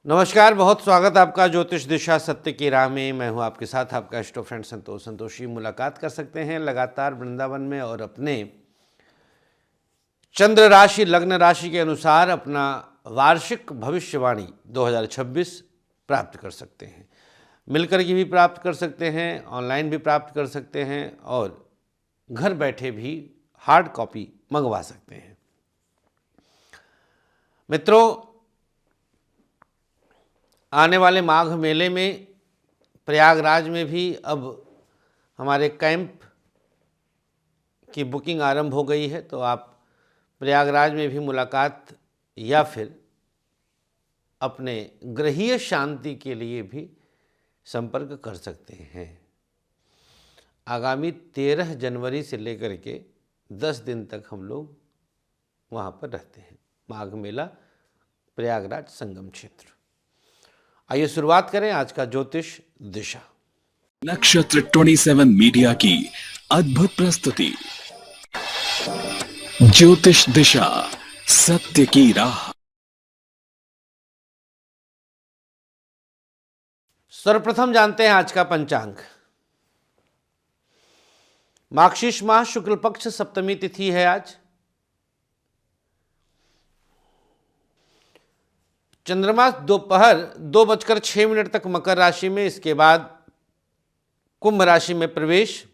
नमस्कार, बहुत स्वागत आपका ज्योतिष दिशा सत्य की राह में। मैं हूं आपके साथ आपका एस्ट्रो फ्रेंड संतोषी। मुलाकात कर सकते हैं लगातार वृंदावन में और अपने चंद्र राशि लग्न राशि के अनुसार अपना वार्षिक भविष्यवाणी 2026 प्राप्त कर सकते हैं। मिलकर के भी प्राप्त कर सकते हैं, ऑनलाइन भी प्राप्त कर सकते हैं और घर बैठे भी हार्ड कॉपी मंगवा सकते हैं। मित्रों, आने वाले माघ मेले में प्रयागराज में भी अब हमारे कैंप की बुकिंग आरंभ हो गई है, तो आप प्रयागराज में भी मुलाकात या फिर अपने गृहीय शांति के लिए भी संपर्क कर सकते हैं। आगामी 13 जनवरी से लेकर के 10 दिन तक हम लोग वहाँ पर रहते हैं। माघ मेला प्रयागराज संगम क्षेत्र। आइए शुरुआत करें आज का ज्योतिष दिशा। नक्षत्र 27 मीडिया की अद्भुत प्रस्तुति ज्योतिष दिशा सत्य की राह। सर्वप्रथम जानते हैं आज का पंचांग। मार्गशीर्ष माह शुक्ल पक्ष सप्तमी तिथि है आज। चंद्रमा दोपहर 2:06 तक मकर राशि में, इसके बाद कुंभ राशि में प्रवेश।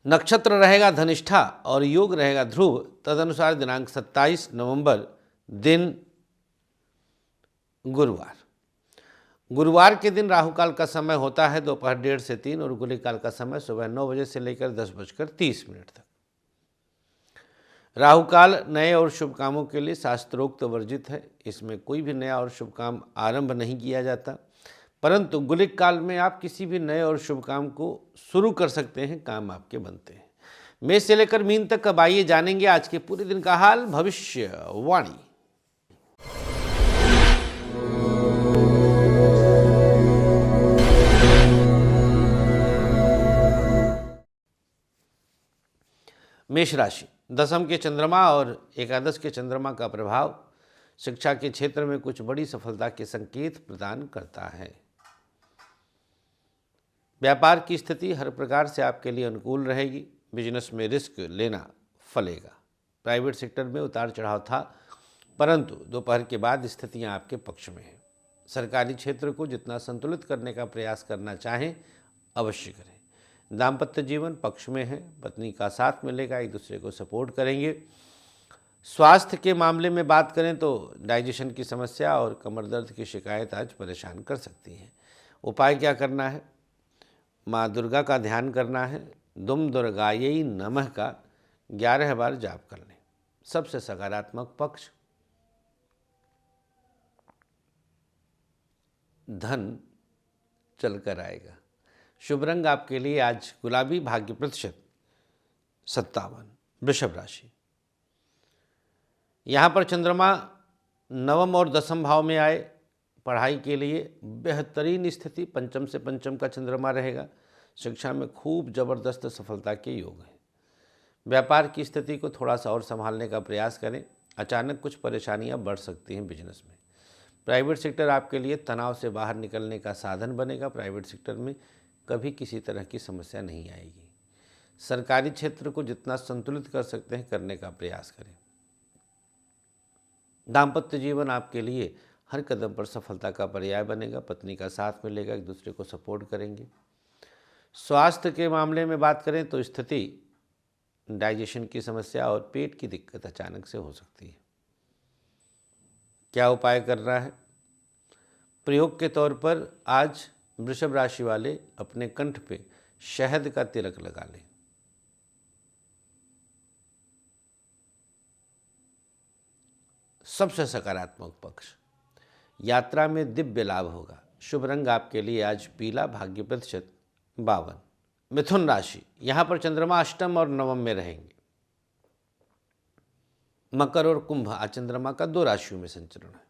नक्षत्र रहेगा धनिष्ठा और योग रहेगा ध्रुव। तदनुसार दिनांक 27 नवंबर, दिन गुरुवार के दिन राहुकाल का समय होता है दोपहर 1:30 से 3 और गुलिकाल का समय सुबह 9 बजे से लेकर 10:30 तक। राहुकाल नए और शुभ कामों के लिए शास्त्रोक्त वर्जित है। इसमें कोई भी नया और शुभ काम आरंभ नहीं किया जाता, परंतु गुलिक काल में आप किसी भी नए और शुभ काम को शुरू कर सकते हैं, काम आपके बनते हैं। मेष से लेकर मीन तक अब आइए जानेंगे आज के पूरे दिन का हाल, भविष्यवाणी। मेष राशि, दशम के चंद्रमा और एकादश के चंद्रमा का प्रभाव शिक्षा के क्षेत्र में कुछ बड़ी सफलता के संकेत प्रदान करता है। व्यापार की स्थिति हर प्रकार से आपके लिए अनुकूल रहेगी। बिजनेस में रिस्क लेना फलेगा। प्राइवेट सेक्टर में उतार चढ़ाव था, परंतु दोपहर के बाद स्थितियां आपके पक्ष में हैं। सरकारी क्षेत्र को जितना संतुलित करने का प्रयास करना चाहें अवश्य करें। दाम्पत्य जीवन पक्ष में है, पत्नी का साथ मिलेगा, एक दूसरे को सपोर्ट करेंगे। स्वास्थ्य के मामले में बात करें तो डाइजेशन की समस्या और कमर दर्द की शिकायत आज परेशान कर सकती है। उपाय क्या करना है? माँ दुर्गा का ध्यान करना है। दुम दुर्गायै नमः का 11 बार जाप कर लें। सबसे सकारात्मक पक्ष धन चलकर आएगा। शुभ रंग आपके लिए आज गुलाबी, भाग्य प्रतिशत 57। वृषभ राशि, यहाँ पर चंद्रमा नवम और दसम भाव में आए। पढ़ाई के लिए बेहतरीन स्थिति, पंचम से पंचम का चंद्रमा रहेगा। शिक्षा में खूब जबरदस्त सफलता के योग हैं। व्यापार की स्थिति को थोड़ा सा और संभालने का प्रयास करें। अचानक कुछ परेशानियां बढ़ सकती हैं बिजनेस में। प्राइवेट सेक्टर आपके लिए तनाव से बाहर निकलने का साधन बनेगा। प्राइवेट सेक्टर में कभी किसी तरह की समस्या नहीं आएगी। सरकारी क्षेत्र को जितना संतुलित कर सकते हैं करने का प्रयास करें। दाम्पत्य जीवन आपके लिए हर कदम पर सफलता का पर्याय बनेगा। पत्नी का साथ मिलेगा, एक दूसरे को सपोर्ट करेंगे। स्वास्थ्य के मामले में बात करें तो स्थिति डाइजेशन की समस्या और पेट की दिक्कत अचानक से हो सकती है। क्या उपाय करना है? प्रयोग के तौर पर आज वृषभ राशि वाले अपने कंठ पे शहद का तिलक लगा लें। सबसे सकारात्मक पक्ष यात्रा में दिव्य लाभ होगा। शुभ रंग आपके लिए आज पीला, भाग्य प्रतिशत 52। मिथुन राशि, यहाँ पर चंद्रमा अष्टम और नवम में रहेंगे। मकर और कुंभ आज चंद्रमा का 2 राशियों में संचरण है।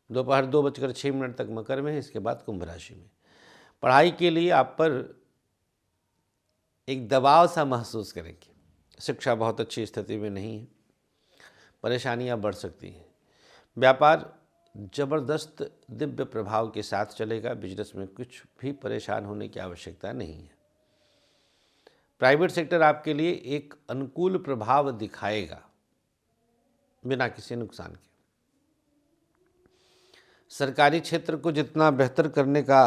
दोपहर 2:06 तक मकर में है, इसके बाद कुंभ राशि में। पढ़ाई के लिए आप पर एक दबाव सा महसूस करेंगे। शिक्षा बहुत अच्छी स्थिति में नहीं है, परेशानियां बढ़ सकती हैं। व्यापार जबरदस्त दिव्य प्रभाव के साथ चलेगा। बिजनेस में कुछ भी परेशान होने की आवश्यकता नहीं है। प्राइवेट सेक्टर आपके लिए एक अनुकूल प्रभाव दिखाएगा बिना किसी नुकसान के। सरकारी क्षेत्र को जितना बेहतर करने का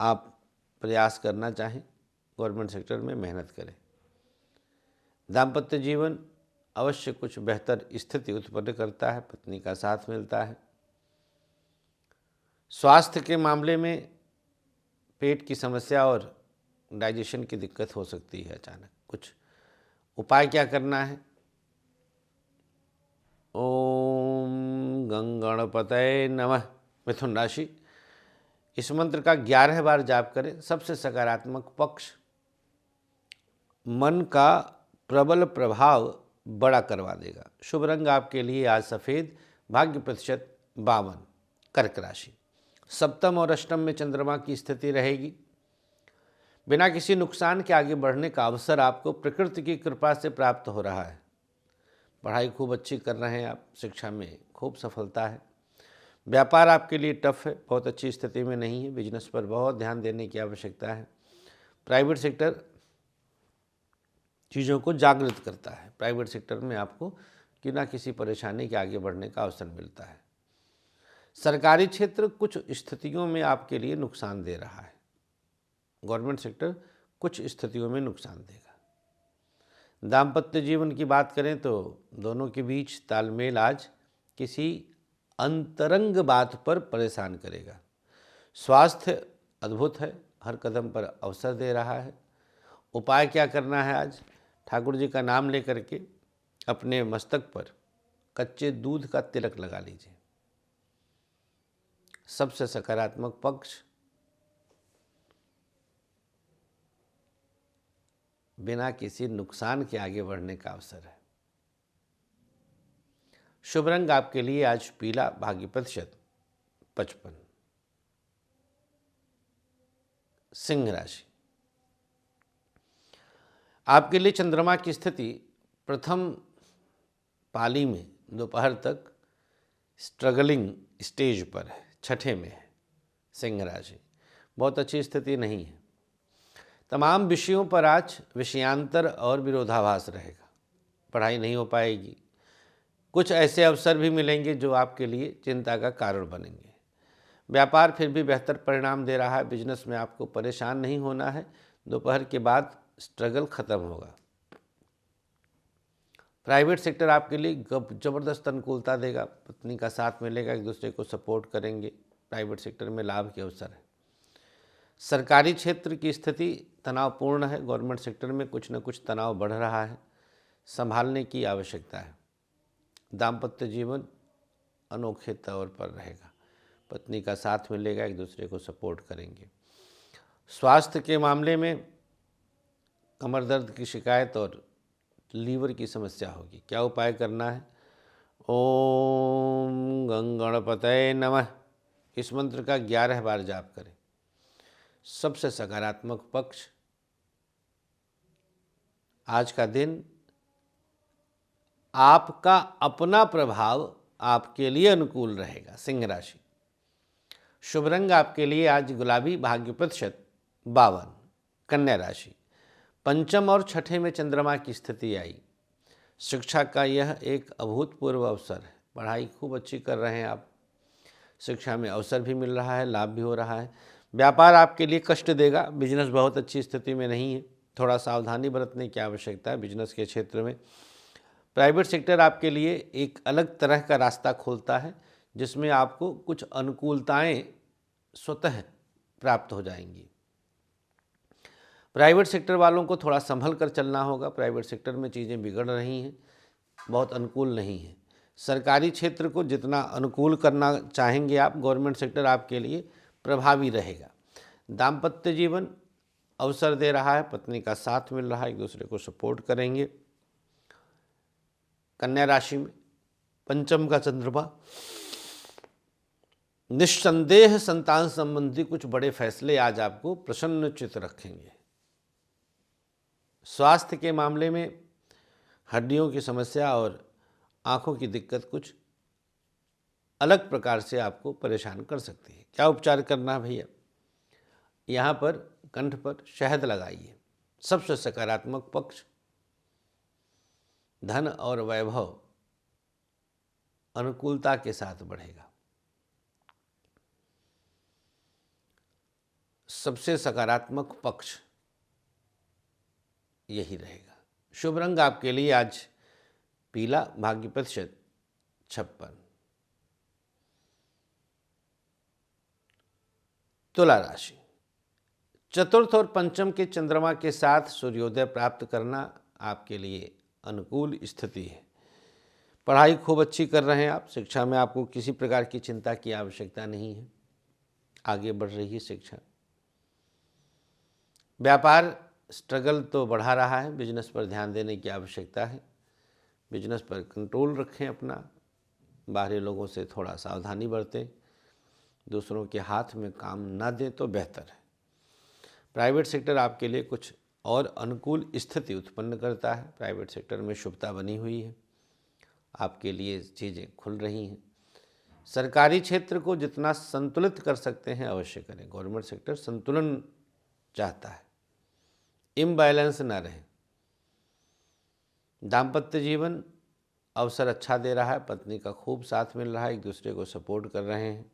आप प्रयास करना चाहें, गवर्नमेंट सेक्टर में मेहनत करें। दाम्पत्य जीवन अवश्य कुछ बेहतर स्थिति उत्पन्न करता है, पत्नी का साथ मिलता है। स्वास्थ्य के मामले में पेट की समस्या और डाइजेशन की दिक्कत हो सकती है अचानक। कुछ उपाय क्या करना है? ओम गंगणपतये नमः। मिथुन राशि, इस मंत्र का 11 बार जाप करें। सबसे सकारात्मक पक्ष मन का प्रबल प्रभाव बड़ा करवा देगा। शुभ रंग आपके लिए आज सफ़ेद, भाग्य प्रतिशत 52। कर्क राशि, सप्तम और अष्टम में चंद्रमा की स्थिति रहेगी। बिना किसी नुकसान के आगे बढ़ने का अवसर आपको प्रकृति की कृपा से प्राप्त हो रहा है। पढ़ाई खूब अच्छी कर रहे हैं आप, शिक्षा में खूब सफलता है। व्यापार आपके लिए टफ है, बहुत अच्छी स्थिति में नहीं है। बिजनेस पर बहुत ध्यान देने की आवश्यकता है। प्राइवेट सेक्टर चीज़ों को जागृत करता है। प्राइवेट सेक्टर में आपको कि ना किसी परेशानी के आगे बढ़ने का अवसर मिलता है। सरकारी क्षेत्र कुछ स्थितियों में आपके लिए नुकसान दे रहा है। गवर्नमेंट सेक्टर कुछ स्थितियों में नुकसान देगा। दाम्पत्य जीवन की बात करें तो दोनों के बीच तालमेल आज किसी अंतरंग बात पर परेशान करेगा। स्वास्थ्य अद्भुत है, हर कदम पर अवसर दे रहा है। उपाय क्या करना है? आज ठाकुर जी का नाम लेकर के अपने मस्तक पर कच्चे दूध का तिलक लगा लीजिए। सबसे सकारात्मक पक्ष बिना किसी नुकसान के आगे बढ़ने का अवसर है। शुभ रंग आपके लिए आज पीला, भाग्य प्रतिशत 55। सिंह राशि, आपके लिए चंद्रमा की स्थिति प्रथम पाली में दोपहर तक स्ट्रगलिंग स्टेज पर है, छठे में है। सिंह राशि बहुत अच्छी स्थिति नहीं है। तमाम विषयों पर आज विषयांतर और विरोधाभास रहेगा। पढ़ाई नहीं हो पाएगी। कुछ ऐसे अवसर भी मिलेंगे जो आपके लिए चिंता का कारण बनेंगे। व्यापार फिर भी बेहतर परिणाम दे रहा है। बिजनेस में आपको परेशान नहीं होना है। दोपहर के बाद स्ट्रगल खत्म होगा। प्राइवेट सेक्टर आपके लिए जबरदस्त अनुकूलता देगा। पत्नी का साथ मिलेगा, एक दूसरे को सपोर्ट करेंगे। प्राइवेट सेक्टर में लाभ के अवसर है। सरकारी क्षेत्र की स्थिति तनावपूर्ण है। गवर्नमेंट सेक्टर में कुछ न कुछ तनाव बढ़ रहा है, संभालने की आवश्यकता है। दाम्पत्य जीवन अनोखे तौर पर रहेगा। पत्नी का साथ मिलेगा, एक दूसरे को सपोर्ट करेंगे। स्वास्थ्य के मामले में कमर दर्द की शिकायत और लीवर की समस्या होगी। क्या उपाय करना है? ओम गंगणपतये नमः। इस मंत्र का 11 बार जाप करें। सबसे सकारात्मक पक्ष आज का दिन आपका अपना प्रभाव आपके लिए अनुकूल रहेगा। सिंह राशि, शुभ रंग आपके लिए आज गुलाबी, भाग्य प्रतिशत 52। कन्या राशि, पंचम और छठे में चंद्रमा की स्थिति आई। शिक्षा का यह एक अभूतपूर्व अवसर है। पढ़ाई खूब अच्छी कर रहे हैं आप, शिक्षा में अवसर भी मिल रहा है, लाभ भी हो रहा है। व्यापार आपके लिए कष्ट देगा। बिजनेस बहुत अच्छी स्थिति में नहीं है, थोड़ा सावधानी बरतने की आवश्यकता है बिजनेस के क्षेत्र में। प्राइवेट सेक्टर आपके लिए एक अलग तरह का रास्ता खोलता है, जिसमें आपको कुछ अनुकूलताएं स्वतः प्राप्त हो जाएंगी। प्राइवेट सेक्टर वालों को थोड़ा संभल कर चलना होगा। प्राइवेट सेक्टर में चीज़ें बिगड़ रही हैं, बहुत अनुकूल नहीं है। सरकारी क्षेत्र को जितना अनुकूल करना चाहेंगे आप, गवर्नमेंट सेक्टर आपके लिए प्रभावी रहेगा। दाम्पत्य जीवन अवसर दे रहा है, पत्नी का साथ मिल रहा है, एक दूसरे को सपोर्ट करेंगे। कन्या राशि में पंचम का चंद्रमा निस्संदेह संतान संबंधी कुछ बड़े फैसले आज आपको प्रसन्नचित्त रखेंगे। स्वास्थ्य के मामले में हड्डियों की समस्या और आँखों की दिक्कत कुछ अलग प्रकार से आपको परेशान कर सकती है। क्या उपचार करना है भैया? यहाँ पर कंठ पर शहद लगाइए। सबसे सकारात्मक पक्ष धन और वैभव अनुकूलता के साथ बढ़ेगा। सबसे सकारात्मक पक्ष यही रहेगा। शुभ रंग आपके लिए आज पीला, भाग्य प्रतिशत 56। तुला राशि, चतुर्थ और पंचम के चंद्रमा के साथ सूर्योदय प्राप्त करना आपके लिए अनुकूल स्थिति है। पढ़ाई खूब अच्छी कर रहे हैं आप। शिक्षा में आपको किसी प्रकार की चिंता की आवश्यकता नहीं है। आगे बढ़ रही है शिक्षा। व्यापार स्ट्रगल तो बढ़ा रहा है। बिजनेस पर ध्यान देने की आवश्यकता है। बिजनेस पर कंट्रोल रखें अपना। बाहरी लोगों से थोड़ा सावधानी बरतें। दूसरों के हाथ में काम ना दें तो बेहतर है। प्राइवेट सेक्टर आपके लिए कुछ और अनुकूल स्थिति उत्पन्न करता है। प्राइवेट सेक्टर में शुभता बनी हुई है। आपके लिए चीज़ें खुल रही हैं। सरकारी क्षेत्र को जितना संतुलित कर सकते हैं अवश्य करें। गवर्नमेंट सेक्टर संतुलन चाहता है, इम्बैलेंस ना रहे। दाम्पत्य जीवन अवसर अच्छा दे रहा है। पत्नी का खूब साथ मिल रहा है। एक दूसरे को सपोर्ट कर रहे हैं।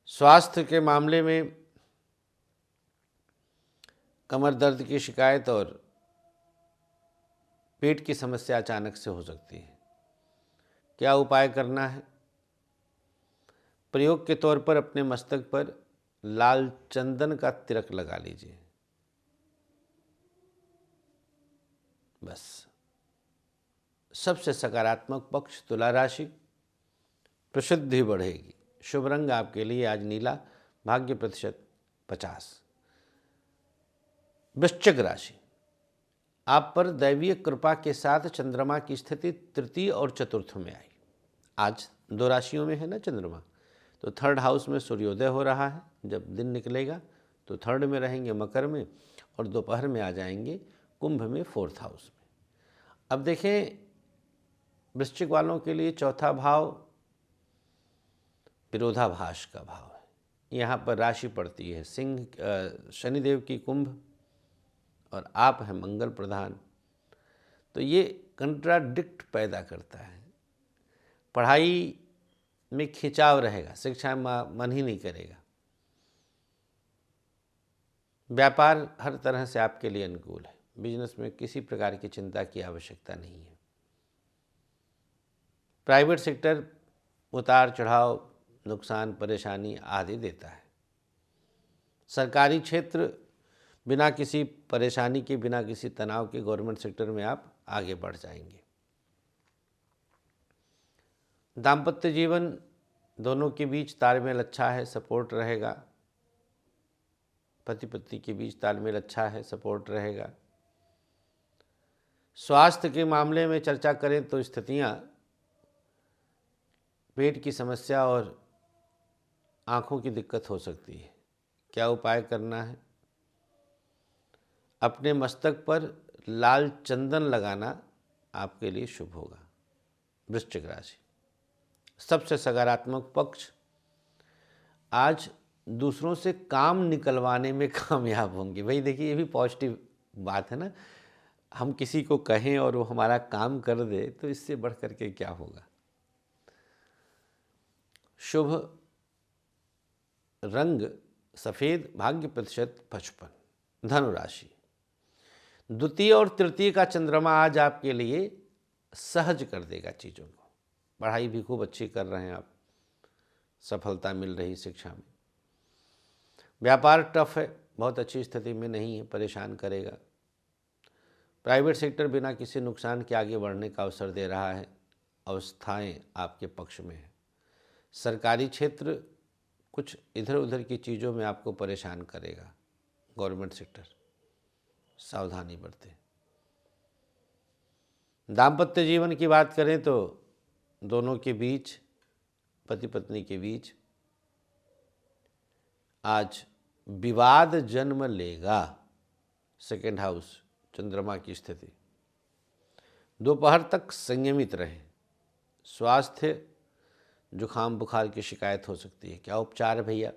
स्वास्थ्य के मामले में कमर दर्द की शिकायत और पेट की समस्या अचानक से हो सकती है। क्या उपाय करना है? प्रयोग के तौर पर अपने मस्तक पर लाल चंदन का तिलक लगा लीजिए। बस। सबसे सकारात्मक पक्ष तुला राशि, प्रसिद्धि बढ़ेगी। शुभ रंग आपके लिए आज नीला, भाग्य प्रतिशत 50। वृश्चिक राशि, आप पर दैवीय कृपा के साथ चंद्रमा की स्थिति तृतीय और चतुर्थ में आई। आज 2 राशियों में है ना चंद्रमा, तो थर्ड हाउस में सूर्योदय हो रहा है। जब दिन निकलेगा तो थर्ड में रहेंगे मकर में, और दोपहर में आ जाएंगे कुंभ में, फोर्थ हाउस में। अब देखें, वृश्चिक वालों के लिए चौथा भाव विरोधाभास का भाव है। यहाँ पर राशि पड़ती है सिंह, शनिदेव की कुंभ, और आप हैं मंगल प्रधान। तो ये कंट्राडिक्ट पैदा करता है। पढ़ाई में खिंचाव रहेगा। शिक्षा में मन ही नहीं करेगा। व्यापार हर तरह से आपके लिए अनुकूल है। बिजनेस में किसी प्रकार की चिंता की आवश्यकता नहीं है। प्राइवेट सेक्टर उतार चढ़ाव, नुकसान, परेशानी आदि देता है। सरकारी क्षेत्र बिना किसी परेशानी के, बिना किसी तनाव के गवर्नमेंट सेक्टर में आप आगे बढ़ जाएंगे। दाम्पत्य जीवन दोनों के बीच तालमेल अच्छा है, सपोर्ट रहेगा। पति पत्नी के बीच तालमेल अच्छा है, सपोर्ट रहेगा। स्वास्थ्य के मामले में चर्चा करें तो स्थितियां पेट की समस्या और आँखों की दिक्कत हो सकती है। क्या उपाय करना है? अपने मस्तक पर लाल चंदन लगाना आपके लिए शुभ होगा। वृश्चिक राशि, सबसे सकारात्मक पक्ष आज दूसरों से काम निकलवाने में कामयाब होंगे। भाई देखिए, ये भी पॉजिटिव बात है ना। हम किसी को कहें और वो हमारा काम कर दे, तो इससे बढ़ करके क्या होगा। शुभ रंग सफ़ेद, भाग्य प्रतिशत 55। धनु राशि, द्वितीय और तृतीय का चंद्रमा आज आपके लिए सहज कर देगा चीज़ों को। पढ़ाई भी खूब अच्छी कर रहे हैं आप। सफलता मिल रही शिक्षा में। व्यापार टफ है, बहुत अच्छी स्थिति में नहीं है, परेशान करेगा। प्राइवेट सेक्टर बिना किसी नुकसान के आगे बढ़ने का अवसर दे रहा है। अवस्थाएं आपके पक्ष में है। सरकारी क्षेत्र कुछ इधर उधर की चीज़ों में आपको परेशान करेगा। गवर्नमेंट सेक्टर सावधानी बरतें। दाम्पत्य जीवन की बात करें तो दोनों के बीच, पति पत्नी के बीच आज विवाद जन्म लेगा। सेकेंड हाउस चंद्रमा की स्थिति। दोपहर तक संयमित रहें। स्वास्थ्य जुखाम बुखार की शिकायत हो सकती है। क्या उपचार है भैया?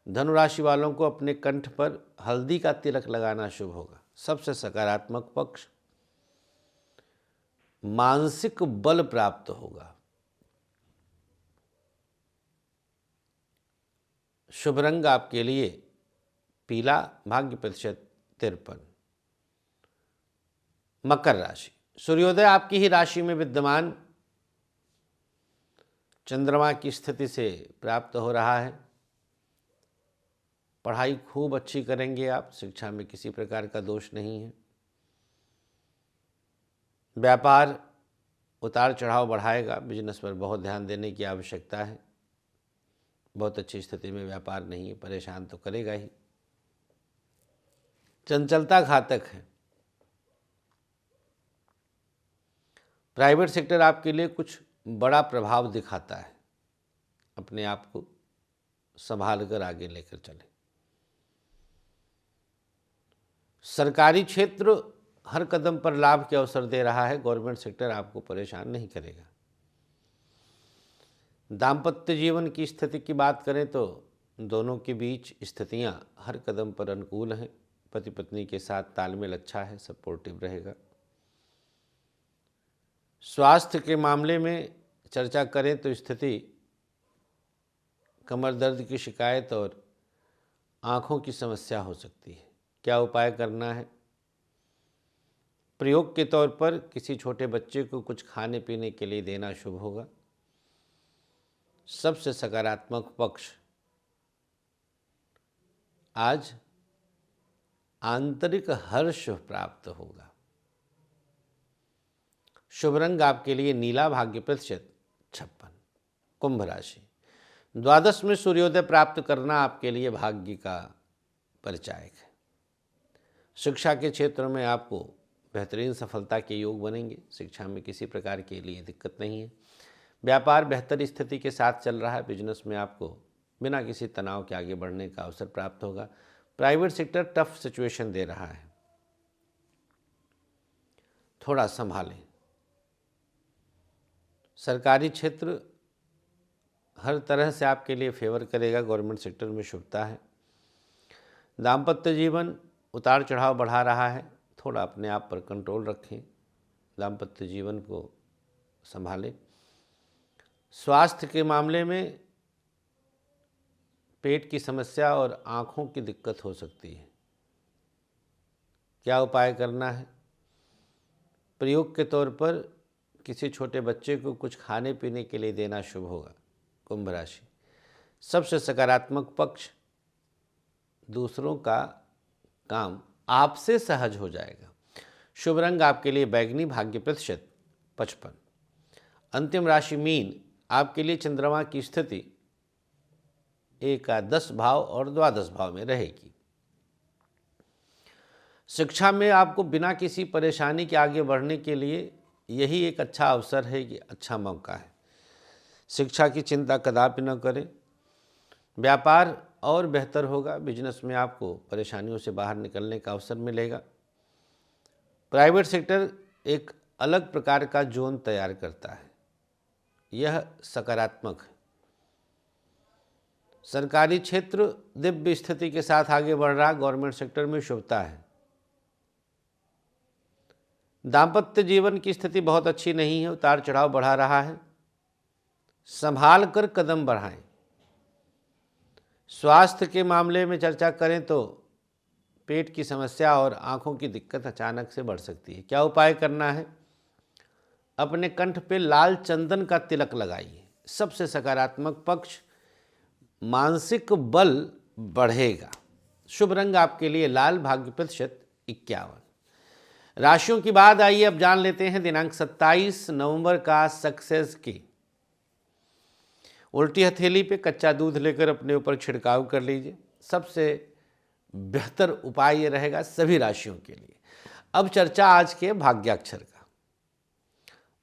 धनु राशि वालों को अपने कंठ पर हल्दी का तिलक लगाना शुभ होगा। सबसे सकारात्मक पक्ष, मानसिक बल प्राप्त होगा। शुभ रंग आपके लिए पीला, भाग्य प्रतिशत 53। मकर राशि, सूर्योदय आपकी ही राशि में विद्यमान चंद्रमा की स्थिति से प्राप्त हो रहा है। पढ़ाई खूब अच्छी करेंगे आप, शिक्षा में किसी प्रकार का दोष नहीं है। व्यापार उतार चढ़ाव बढ़ाएगा, बिजनेस पर बहुत ध्यान देने की आवश्यकता है। बहुत अच्छी स्थिति में व्यापार नहीं है, परेशान तो करेगा ही। चंचलता घातक है। प्राइवेट सेक्टर आपके लिए कुछ बड़ा प्रभाव दिखाता है, अपने आप को संभाल कर आगे लेकर चले। सरकारी क्षेत्र हर कदम पर लाभ के अवसर दे रहा है, गवर्नमेंट सेक्टर आपको परेशान नहीं करेगा। दाम्पत्य जीवन की स्थिति की बात करें तो दोनों के बीच स्थितियां हर कदम पर अनुकूल हैं। पति पत्नी के साथ तालमेल अच्छा है, सपोर्टिव रहेगा। स्वास्थ्य के मामले में चर्चा करें तो स्थिति कमर दर्द की शिकायत और आँखों की समस्या हो सकती है। क्या उपाय करना है? प्रयोग के तौर पर किसी छोटे बच्चे को कुछ खाने पीने के लिए देना शुभ होगा। सबसे सकारात्मक पक्ष, आज आंतरिक हर्ष प्राप्त होगा। शुभ रंग आपके लिए नीला, भाग्य प्रतिशत 56। कुंभ राशि, द्वादश में सूर्योदय प्राप्त करना आपके लिए भाग्य का परिचायक है। शिक्षा के क्षेत्र में आपको बेहतरीन सफलता के योग बनेंगे। शिक्षा में किसी प्रकार के लिए दिक्कत नहीं है। व्यापार बेहतर स्थिति के साथ चल रहा है। बिजनेस में आपको बिना किसी तनाव के आगे बढ़ने का अवसर प्राप्त होगा। प्राइवेट सेक्टर टफ सिचुएशन दे रहा है, थोड़ा संभालें। सरकारी क्षेत्र हर तरह से आपके लिए फेवर करेगा, गवर्नमेंट सेक्टर में शुभता है। दाम्पत्य जीवन उतार चढ़ाव बढ़ा रहा है, थोड़ा अपने आप पर कंट्रोल रखें, दाम्पत्य जीवन को संभालें। स्वास्थ्य के मामले में पेट की समस्या और आँखों की दिक्कत हो सकती है। क्या उपाय करना है? प्रयोग के तौर पर किसी छोटे बच्चे को कुछ खाने पीने के लिए देना शुभ होगा। कुंभ राशि, सबसे सकारात्मक पक्ष, दूसरों का काम आपसे सहज हो जाएगा। शुभ रंग आपके लिए बैगनी, भाग्य प्रतिशत 55। अंतिम राशि मीन, आपके लिए चंद्रमा की स्थिति एकादश भाव और द्वादश भाव में रहेगी। शिक्षा में आपको बिना किसी परेशानी के आगे बढ़ने के लिए यही एक अच्छा अवसर है, ये अच्छा मौका है। शिक्षा की चिंता कदापि न करें। व्यापार और बेहतर होगा। बिजनेस में आपको परेशानियों से बाहर निकलने का अवसर मिलेगा। प्राइवेट सेक्टर एक अलग प्रकार का जोन तैयार करता है, यह सकारात्मक है। सरकारी क्षेत्र दिव्य स्थिति के साथ आगे बढ़ रहा, गवर्नमेंट सेक्टर में शुभता है। दाम्पत्य जीवन की स्थिति बहुत अच्छी नहीं है, उतार चढ़ाव बढ़ा रहा है, संभाल कर कदम बढ़ाएं। स्वास्थ्य के मामले में चर्चा करें तो पेट की समस्या और आँखों की दिक्कत अचानक से बढ़ सकती है। क्या उपाय करना है? अपने कंठ पे लाल चंदन का तिलक लगाइए। सबसे सकारात्मक पक्ष, मानसिक बल बढ़ेगा। शुभ रंग आपके लिए लाल, भाग्य प्रतिशत 51। राशियों की बात आइए अब जान लेते हैं दिनांक 27 नवंबर का सक्सेस की। उल्टी हथेली पे कच्चा दूध लेकर अपने ऊपर छिड़काव कर लीजिए। सबसे बेहतर उपाय ये रहेगा सभी राशियों के लिए। अब चर्चा आज के भाग्याक्षर का।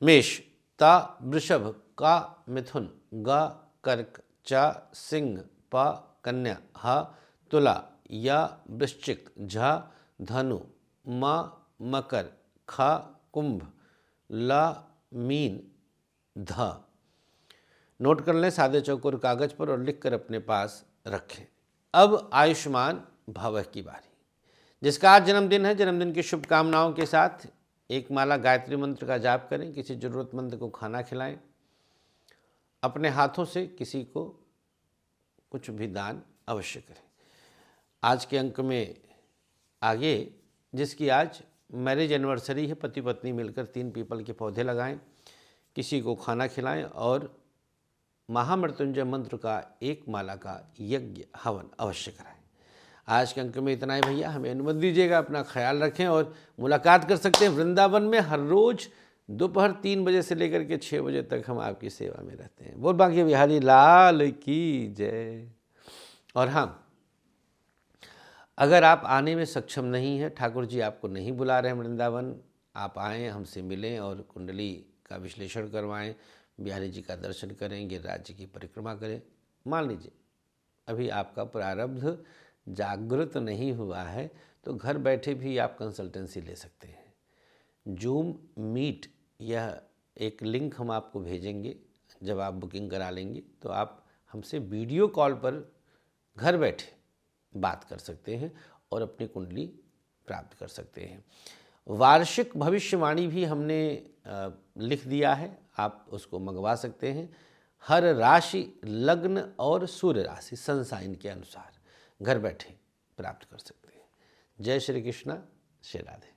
मेष, त, वृषभ, क, मिथुन, ग, कर्क, च, सिंह, प, कन्या, ह, तुला, य, वृश्चिक, झ, धनु, म, मकर, ख, कुंभ, ल, मीन, ध। नोट कर लें सादे चौकोर कागज़ पर और लिख कर अपने पास रखें। अब आयुष्मान भवः की बारी। जिसका आज जन्मदिन है, जन्मदिन की शुभकामनाओं के साथ एक माला गायत्री मंत्र का जाप करें, किसी ज़रूरतमंद को खाना खिलाएं, अपने हाथों से किसी को कुछ भी दान अवश्य करें। आज के अंक में आगे जिसकी आज मैरिज एनिवर्सरी है, पति पत्नी मिलकर 3 पीपल के पौधे लगाएं, किसी को खाना खिलाएं और महामृत्युंजय मंत्र का 1 माला का यज्ञ हवन अवश्य कराएं। आज के अंक में इतना ही भैया, हमें अनुमति दीजिएगा, अपना ख्याल रखें और मुलाकात कर सकते हैं वृंदावन में हर रोज़ दोपहर 3 बजे से लेकर के 6 बजे तक हम आपकी सेवा में रहते हैं। बोल बांके बिहारी लाल की जय। और हाँ, अगर आप आने में सक्षम नहीं हैं, ठाकुर जी आपको नहीं बुला रहे हैं वृंदावन, आप आएँ, हमसे मिलें और कुंडली का विश्लेषण करवाएं, बिहारी जी का दर्शन करें, गिरिराज जी की परिक्रमा करें। मान लीजिए अभी आपका प्रारब्ध जागृत नहीं हुआ है तो घर बैठे भी आप कंसल्टेंसी ले सकते हैं। जूम मीट यह एक लिंक हम आपको भेजेंगे, जब आप बुकिंग करा लेंगे तो आप हमसे वीडियो कॉल पर घर बैठे बात कर सकते हैं और अपनी कुंडली प्राप्त कर सकते हैं। वार्षिक भविष्यवाणी भी हमने लिख दिया है, आप उसको मंगवा सकते हैं। हर राशि, लग्न और सूर्य राशि सन साइन के अनुसार घर बैठे प्राप्त कर सकते हैं। जय श्री कृष्णा, श्री राधे।